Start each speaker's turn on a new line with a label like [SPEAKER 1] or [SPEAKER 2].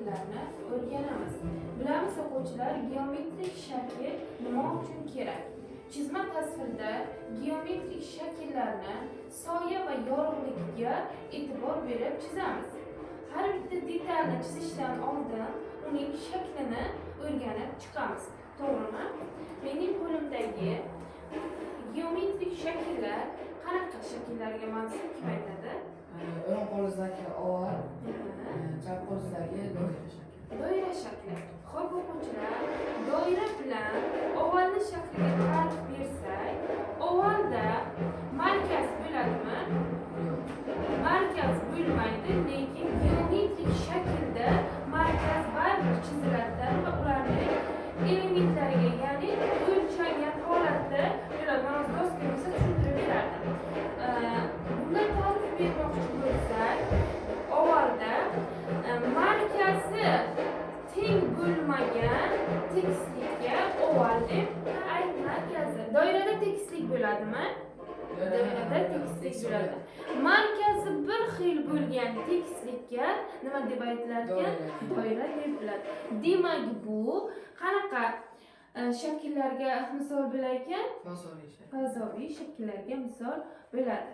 [SPEAKER 1] shakllarni o'rganamiz. Bilamiz o'quvchilar, geometrik shakl nima uchun kerak? Chizma tasvirda geometrik shakllarni soya va yorug'ligiga e'tibor berib chizamiz. Har bitta detalni chizishdan oldin uning shaklini o'rganib chiqamiz. To'g'rimi? Mening qo'limdagi geometrik shakllar qanaqa shakllarga mansub kim aytadi?
[SPEAKER 2] O'ng qo'lingizdagi oval, chap qo'lingizdagi doira shakli.
[SPEAKER 1] Doira shakli. Xo'p o'quvchilar, doira bilan ovalni shakliga ta'rif bersak, ovalda markaz bo'ladimi?
[SPEAKER 2] Yo'q.
[SPEAKER 1] Markaz bo'lmaydi, lekin geometrik shaklda markaz baribir chiziladi va ularning elementlariga, ya'ni o'lchangan holatda bo'ladi. Mana doskamizni tushuntirib beradi. Bundan ta'rif bermoqchi bo'lsak, ovalda markazi teng bo'lmagan tekislikka oval deb aytiladi. Doirada tekislik bo'ladimi? Doirada tekislik bo'ladi. Markazi bir xil bo'lgan tekislikka nima deb aytilar ekan? Doira deb biladi. Demak, bu qanaqa shakllarga misol bo'lar ekan?
[SPEAKER 2] Fazoviy shakl.
[SPEAKER 1] Fazoviy shakllarga misol bo'ladi.